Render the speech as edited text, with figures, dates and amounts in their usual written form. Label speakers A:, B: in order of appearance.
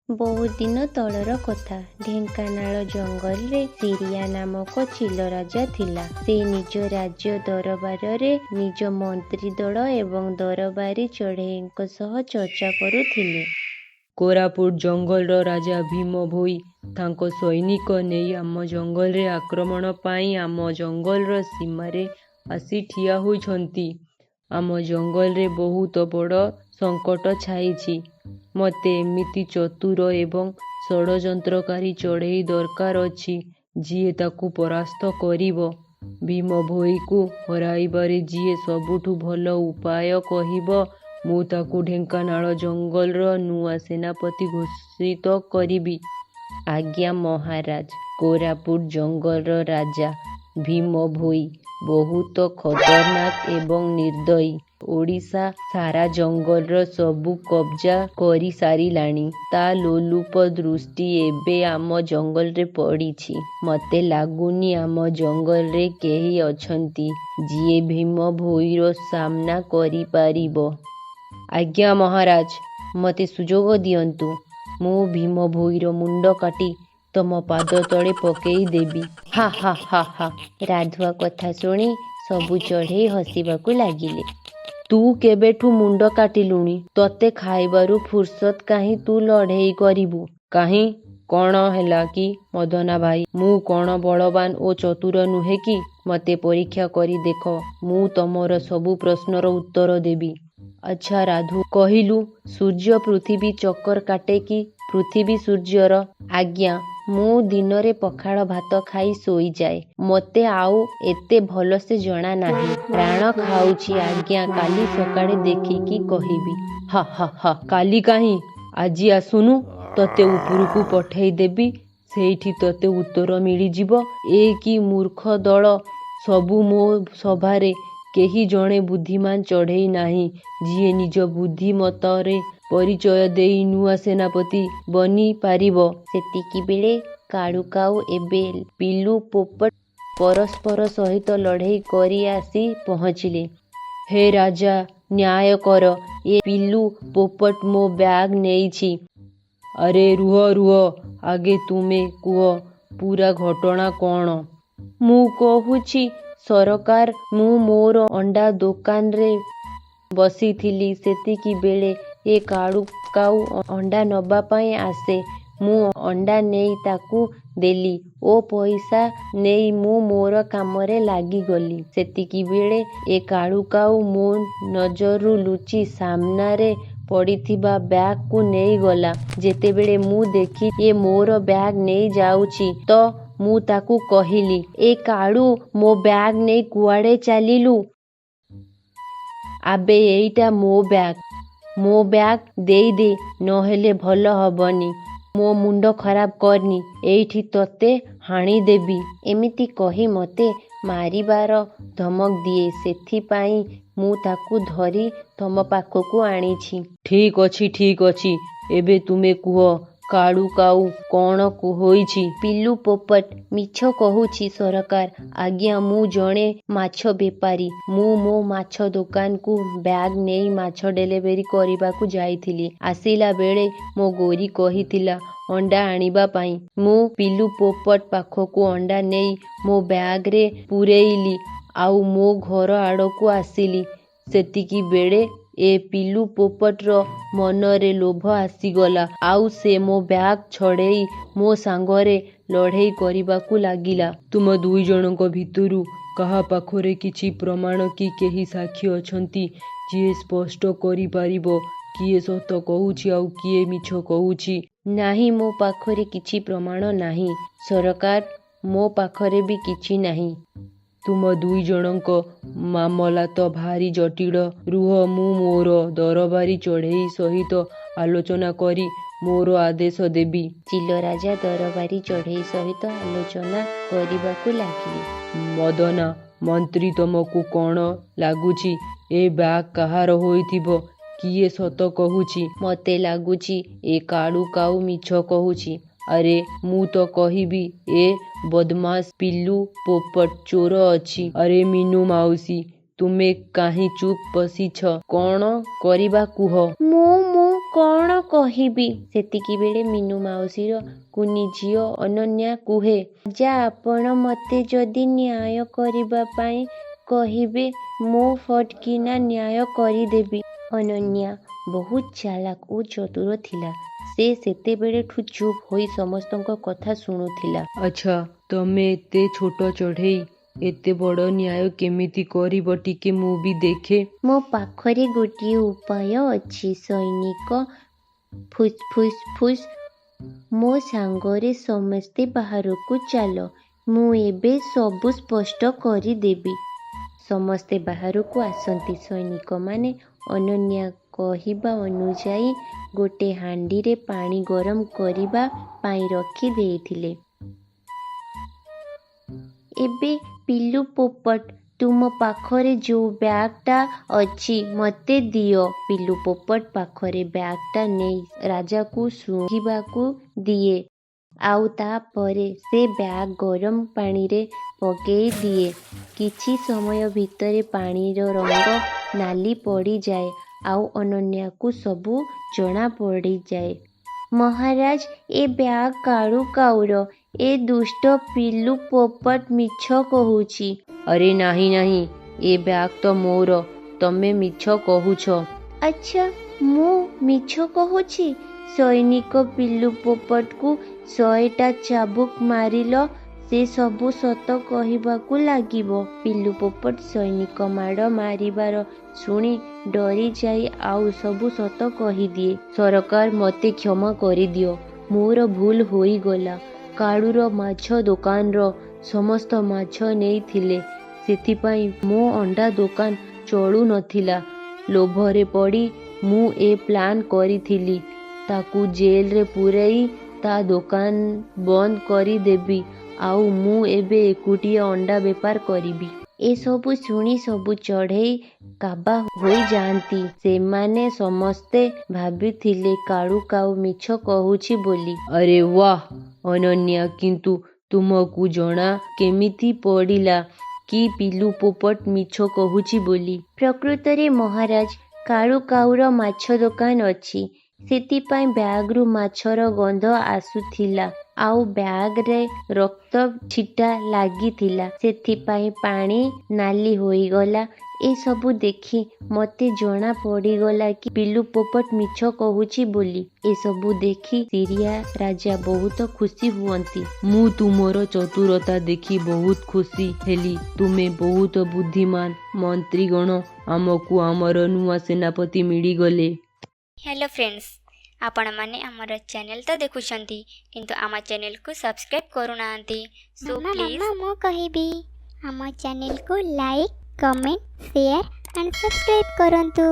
A: ବହୁତ ଦିନ ତଳର କଥା। ଢେଙ୍କାନାଳ ଜଙ୍ଗଲରେ ସିରିଆ ନାମକ ଚିଲ ରାଜା ଥିଲା। ସେ ନିଜ ରାଜ୍ୟ ଦରବାରରେ ନିଜ ମନ୍ତ୍ରୀ ଦଳ ଏବଂ ଦରବାରୀ ଚଢ଼େଇଙ୍କ ସହ ଚର୍ଚ୍ଚା କରୁଥିଲେ।
B: କୋରାପୁଟ ଜଙ୍ଗଲର ରାଜା ଭୀମ ଭୋଇ ତାଙ୍କ ସୈନିକ ନେଇ ଆମ ଜଙ୍ଗଲରେ ଆକ୍ରମଣ ପାଇଁ ଆମ ଜଙ୍ଗଲର ସୀମାରେ ଆସି ଠିଆ ହୋଇଛନ୍ତି। ଆମ ଜଙ୍ଗଲରେ ବହୁତ ବଡ଼ ସଙ୍କଟ ଛାଇଛି। ମୋତେ ଏମିତି ଚତୁର ଏବଂ ଷଡ଼ଯନ୍ତ୍ରକାରୀ ଚଢ଼େଇ ଦରକାର ଅଛି, ଯିଏ ତାକୁ ପରାସ୍ତ କରିବ। ଭୀମ ଭୋଇକୁ ହରାଇବାରେ ଯିଏ ସବୁଠୁ ଭଲ ଉପାୟ କହିବ, ମୁଁ ତାକୁ ଢେଙ୍କାନାଳ ଜଙ୍ଗଲର ନୂଆ ସେନାପତି ଘୋଷିତ କରିବି।
A: ଆଜ୍ଞା ମହାରାଜ। କୋରାପୁଟ ଜଙ୍ଗଲର ରାଜା ଭୀମ ଭୋଇ ବହୁତ ଖତରନାକ ଏବଂ ନିର୍ଦ୍ଦୟୀ। ଓଡ଼ିଶା ସାରା ଜଙ୍ଗଲର ସବୁ କବ୍ଜା କରିସାରିଲାଣି। ତା ଲୋଲୁପ ଦୃଷ୍ଟି ଏବେ ଆମ ଜଙ୍ଗଲରେ ପଡ଼ିଛି। ମୋତେ ଲାଗୁନି ଆମ ଜଙ୍ଗଲରେ କେହି ଅଛନ୍ତି, ଯିଏ ଭୀମ ଭୋଇର ସାମ୍ନା କରିପାରିବ।
B: ଆଜ୍ଞା ମହାରାଜ,
A: ମୋତେ ସୁଯୋଗ ଦିଅନ୍ତୁ। ମୁଁ ଭୀମ ଭୋଇର ମୁଣ୍ଡ କାଟି ତମ ପାଦ ତଳେ ପକେଇ ଦେବି। ହା ହା ହା ହା। ରାଧୁଆ କଥା ଶୁଣି ସବୁ ଚଢ଼େଇ ହସିବାକୁ ଲାଗିଲେ।
B: ତୁ କେବେଠୁ ମୁଣ୍ଡ କାଟିଲୁଣି? ତତେ ଖାଇବାରୁ ଫୁର୍ସତ କାହିଁ ତୁ ଲଢ଼େଇ କରିବୁ? କାହିଁ, କ'ଣ ହେଲା କି ମଦନା ଭାଇ? ମୁଁ କ'ଣ ବଳବାନ ଓ ଚତୁର ନୁହେଁ କି? ମୋତେ ପରୀକ୍ଷା କରି ଦେଖ, ମୁଁ ତମର ସବୁ ପ୍ରଶ୍ନର ଉତ୍ତର ଦେବି।
A: ଆଚ୍ଛା ରାଧୁ,
B: କହିଲୁ,
A: ସୂର୍ଯ୍ୟ ପୃଥିବୀ ଚକ୍କର କାଟେ କି ପୃଥିବୀ ସୂର୍ଯ୍ୟର?
B: ଆଜ୍ଞା।
A: ମୁଁ ଦିନରେ ପଖାଳ ଭାତ ଖାଇ ଶୋଇଯାଏ। ମୋତେ ଆଉ ଏତେ ଭଲସେ ଜଣା ନାହିଁ। ପ୍ରାଣ ଖାଉଛି ଆଜ୍ଞା। କାଲି ସକାଳେ ଦେଖିକି କହିବି।
B: ହା ହା ହା। କାଲି କାହିଁ, ଆଜି ଆସୁନୁ, ତତେ ଉପରକୁ ପଠେଇ ଦେବି। ସେଇଠି ତତେ ଉତ୍ତର ମିଳିଯିବ। ଏ କି ମୂର୍ଖ ଦଳ ସବୁ। ମୋ ସଭାରେ କେହି ଜଣେ ବୁଦ୍ଧିମାନ ଚଢ଼େଇ ନାହିଁ, ଯିଏ ନିଜ ବୁଦ୍ଧିମତ୍ତାର ପରିଚୟ ଦେଇ ନୂଆ ସେନାପତି ବନିପାରିବ।
A: ସେତିକିବେଳେ କାଳୁ କାଉ ଏବଂ ପିଲୁ ପୋପଟ ପରସ୍ପର ସହିତ ଲଢ଼େଇ କରି ଆସି ପହଞ୍ଚିଲେ।
B: ହେ ରାଜା, ନ୍ୟାୟ କର। ଏ ପିଲୁ ପୋପଟ ମୋ ବ୍ୟାଗ ନେଇଛି। ଆରେ ରୁହ ରୁହ, ଆଗେ ତୁମେ କୁହ, ପୂରା ଘଟଣା କ'ଣ?
A: ମୁଁ କହୁଛି ସରକାର, ମୁଁ ମୋର ଅଣ୍ଡା ଦୋକାନରେ ବସିଥିଲି। ସେତିକିବେଳେ ଏ କାଳୁ କାଉ ଅଣ୍ଡା ନେବା ପାଇଁ ଆସେ। ମୁଁ ଅଣ୍ଡା ନେଇ ତାକୁ ଦେଲି ଓ ପଇସା ନେଇ ମୁଁ ମୋର କାମରେ ଲାଗିଗଲି। ସେତିକିବେଳେ ଏ କାଳୁ କାଉ ମୋ ନଜରରୁ ଲୁଚି ସାମ୍ନାରେ ପଡ଼ିଥିବା ବ୍ୟାଗକୁ ନେଇଗଲା। ଯେତେବେଳେ ମୁଁ ଦେଖି ଏ ମୋର ବ୍ୟାଗ ନେଇ ଯାଉଛି, ତ ମୁଁ ତାକୁ କହିଲି, ଏ କାଳୁ, ମୋ ବ୍ୟାଗ ନେଇ କୁଆଡ଼େ ଚାଲିଲୁ? ଆବେ ଏଇଟା ମୋ ବ୍ୟାଗ। ମୋ ବ୍ୟାଗ ଦେଇଦେ, ନହେଲେ ଭଲ ହବନି। ମୋ ମୁଣ୍ଡ ଖରାପ କରନି, ଏଇଠି ତତେ ହାଣିଦେବି। ଏମିତି କହି ମୋତେ ମାରିବାର ଧମକ ଦିଏ। ସେଥିପାଇଁ ମୁଁ ତାକୁ ଧରି ତମ ପାଖକୁ ଆଣିଛି।
B: ଠିକ୍ ଅଛି, ଠିକ୍ ଅଛି। ଏବେ ତୁମେ କୁହ, କାଳୁ କାଉ କ'ଣ ହୋଇଛି?
A: ପିଲୁ ପୋପଟ ମିଛ କହୁଛି ସରକାର। ଆଜ୍ଞା, ମୁଁ ଜଣେ ମାଛ ବେପାରୀ। ମୁଁ ମୋ ମାଛ ଦୋକାନକୁ ବ୍ୟାଗ ନେଇ ମାଛ ଡେଲିଭରି କରିବାକୁ ଯାଇଥିଲି। ଆସିଲା ବେଳେ ମୋ ଗୋରି କହିଥିଲା ଅଣ୍ଡା ଆଣିବା ପାଇଁ। ମୁଁ ପିଲୁ ପୋପଟ ପାଖକୁ ଅଣ୍ଡା ନେଇ ମୋ ବ୍ୟାଗରେ ପୂରେଇଲି ଆଉ ମୋ ଘର ଆଡ଼କୁ ଆସିଲି। ସେତିକିବେଳେ ଏ ପିଲୁ ପୋପଟର ମନରେ ଲୋଭ ଆସିଗଲା, ଆଉ ସେ ମୋ ବ୍ୟାଗ ଛଡ଼େଇ ମୋ ସାଙ୍ଗରେ ଲଢ଼େଇ କରିବାକୁ ଲାଗିଲା।
B: ତୁମ ଦୁଇ ଜଣଙ୍କ ଭିତରୁ କାହା ପାଖରେ କିଛି ପ୍ରମାଣ କି କେହି ସାକ୍ଷୀ ଅଛନ୍ତି, ଯିଏ ସ୍ପଷ୍ଟ କରିପାରିବ କିଏ ସତ କହୁଛି ଆଉ କିଏ ମିଛ କହୁଛି?
A: ନାହିଁ, ମୋ ପାଖରେ କିଛି ପ୍ରମାଣ ନାହିଁ ସରକାର। ମୋ ପାଖରେ ବି କିଛି ନାହିଁ।
B: ତୁମ ଦୁଇ ଜଣଙ୍କ ମାମଲା ତ ଭାରି ଜଟିଳ। ରୁହ, ମୁଁ ମୋର ଦରବାରୀ ଚଢ଼େଇ ସହିତ ଆଲୋଚନା କରି ମୋର ଆଦେଶ ଦେବି।
A: ଚିଲ ରାଜା ଦରବାରୀ ଚଢ଼େଇ ସହିତ ଆଲୋଚନା କରିବାକୁ ଲାଗିଲେ।
B: ମଦନା ମନ୍ତ୍ରୀ, ତମକୁ କ'ଣ ଲାଗୁଛି ଏ ବ୍ୟାଗ କାହାର ହୋଇଥିବ? କିଏ ସତ କହୁଛି?
A: ମୋତେ ଲାଗୁଛି ଏ କାଳୁ କାଉ ମିଛ କହୁଛି।
B: ଆରେ ମୁଁ ତ କହିବି ଏ ବଦମାସ ପିଲୁ ପୋପଟ ଚୋର ଅଛି। ଆରେ ମିନୁ ମାଉସୀ, ତୁମେ କାହିଁ ଚୁପ୍ ବସିଛ? କ'ଣ କରିବା କୁହ?
A: ମୁଁ କ'ଣ କହିବି? ସେତିକିବେଳେ ମିନୁ ମାଉସୀର କୁନି ଝିଅ ଅନନ୍ୟା କୁହେ, ରାଜା ଆପଣ ମୋତେ ଯଦି ନ୍ୟାୟ କରିବା ପାଇଁ କହିବେ ମୁଁ ଫଟକିନା ନ୍ୟାୟ କରିଦେବି। ଅନନ୍ୟା ବହୁତ ଚାଲାକ ଓ ଚତୁର ଥିଲା। ସେ ସେତେବେଳେଠୁ ଚୁପ୍ ହୋଇ ସମସ୍ତଙ୍କ କଥା ଶୁଣୁଥିଲା।
B: ଆଚ୍ଛା, ତମେ ଏତେ ଛୋଟ ଚଢ଼େଇ ଏତେ ବଡ଼ ନ୍ୟାୟ କେମିତି କରିବ ଟିକେ ମୁଁ ବି ଦେଖେ।
A: ମୋ ପାଖରେ ଗୋଟିଏ ଉପାୟ ଅଛି ସୈନିକ। ଫୁସ୍ ଫୁସ୍ ଫୁସ୍। ମୋ ସାଙ୍ଗରେ ସମସ୍ତେ ବାହାରକୁ ଚାଲ। ମୁଁ ଏବେ ସବୁ ସ୍ପଷ୍ଟ କରିଦେବି। ସମସ୍ତେ ବାହାରକୁ ଆସନ୍ତି। ସୈନିକମାନେ ଅନନ୍ୟା କହିବା ଅନୁଯାୟୀ ଗୋଟେ ହାଣ୍ଡିରେ ପାଣି ଗରମ କରିବା ପାଇଁ ରଖି ଦେଇଥିଲେ। ଏବେ ପିଲୁ ପୋପଟ, ତୁମ ପାଖରେ ଯୋଉ ବ୍ୟାଗଟା ଅଛି ମୋତେ ଦିଅ। ପିଲୁ ପୋପଟ ପାଖରେ ବ୍ୟାଗଟା ନେଇ ରାଜାକୁ ଶୁଙ୍ଘିବାକୁ ଦିଏ। ଆଉ ତାପରେ ସେ ବ୍ୟାଗ ଗରମ ପାଣିରେ ପକେଇ ଦିଏ। କିଛି ସମୟ ଭିତରେ ପାଣିର ରଙ୍ଗ ନାଲି ପଡ଼ିଯାଏ ଆଉ ଅନନ୍ୟାକୁ ସବୁ ଜଣା ପଡ଼ିଯାଏ। ମହାରାଜ, ଏ ବ୍ୟାଗ କାଳୁ କାଉର। ଏ ଦୁଷ୍ଟ ପିଲୁ ପୋପଟ ମିଛ କହୁଛି।
B: ଆରେ ନାହିଁ ନାହିଁ, ଏ ବ୍ୟାଗ ତ ମୋର। ତମେ ମିଛ କହୁଛ।
A: ଆଚ୍ଛା, ମୁଁ ମିଛ କହୁଛି? ସୈନିକ ପିଲୁ ପୋପଟକୁ 100ଟା ଚାବୁକ ମାରିଲ, ସେ ସବୁ ସତ କହିବାକୁ ଲାଗିବ। ପିଲୁ ପୋପଟ ସୈନିକ ମାଡ଼ ମାରିବାର ଶୁଣି ଡରିଯାଇ ଆଉ ସବୁ ସତ କହିଦିଏ। ସରକାର ମୋତେ କ୍ଷମା କରିଦିଅ। ମୋର ଭୁଲ ହୋଇଗଲା। କାଳୁର ମାଛ ଦୋକାନର ସମସ୍ତ ମାଛ ନେଇଥିଲେ। ସେଥିପାଇଁ ମୋ ଅଣ୍ଡା ଦୋକାନ ଚଳୁନଥିଲା। ଲୋଭରେ ପଡ଼ି ମୁଁ ଏ ପ୍ଲାନ୍ କରିଥିଲି। ତାକୁ ଜେଲରେ ପୂରେଇ ତା ଦୋକାନ ବନ୍ଦ କରିଦେବି ଆଉ ମୁଁ ଏବେ ଏକୁଟିଆ ଅଣ୍ଡା ବେପାର କରିବି। ଏସବୁ ଶୁଣି ସବୁ ଚଢ଼େଇ କାବା ହୋଇଯାଆନ୍ତି। ସେମାନେ ସମସ୍ତେ ଭାବିଥିଲେ କାଳୁ କାଉ ମିଛ କହୁଛି ବୋଲି।
B: ଆରେ ୱାଃ ଅନନ୍ୟା, କିନ୍ତୁ ତୁମକୁ ଜଣା କେମିତି ପଡ଼ିଲା କି ପିଲୁ ପୋପଟ ମିଛ କହୁଛି ବୋଲି?
A: ପ୍ରକୃତରେ ମହାରାଜ, କାଳୁ କାଉର ମାଛ ଦୋକାନ ଅଛି। ସେଥିପାଇଁ ବ୍ୟାଗରୁ ମାଛର ଗନ୍ଧ ଆସୁଥିଲା ଆଉ ବ୍ୟାଗରେ ରକ୍ତ ଛିଟା ଲାଗିଥିଲା। ସେଥିପାଇଁ ପାଣି ନାଲି ହୋଇଗଲା। ଏସବୁ ଦେଖି ମୋତେ ଜଣା ପଡ଼ିଗଲା କି ପିଲୁ ପୋପଟ ମିଛ କହୁଛି ବୋଲି। ଏସବୁ ଦେଖି ସିରିଆ ରାଜା ବହୁତ ଖୁସି ହୁଅନ୍ତି।
B: ମୁଁ ତୁମର ଚତୁରତା ଦେଖି ବହୁତ ଖୁସି ହେଲି। ତୁମେ ବହୁତ ବୁଦ୍ଧିମାନ। ମନ୍ତ୍ରୀଗଣ, ଆମକୁ ଆମର ନୂଆ ସେନାପତି ମିଳିଗଲେ।
C: ହ୍ୟାଲୋ ଫ୍ରେଣ୍ଡସ୍, ଆପଣମାନେ ଆମର ଚ୍ୟାନେଲ୍ ତ ଦେଖୁଛନ୍ତି କିନ୍ତୁ ଆମ ଚ୍ୟାନେଲକୁ ସବସ୍କ୍ରାଇବ୍ କରୁନାହାନ୍ତି। ସୋ ପ୍ଲିଜ୍ ମୁଁ କହିବି ଆମ ଚ୍ୟାନେଲକୁ like, comment, share and subscribe କରନ୍ତୁ।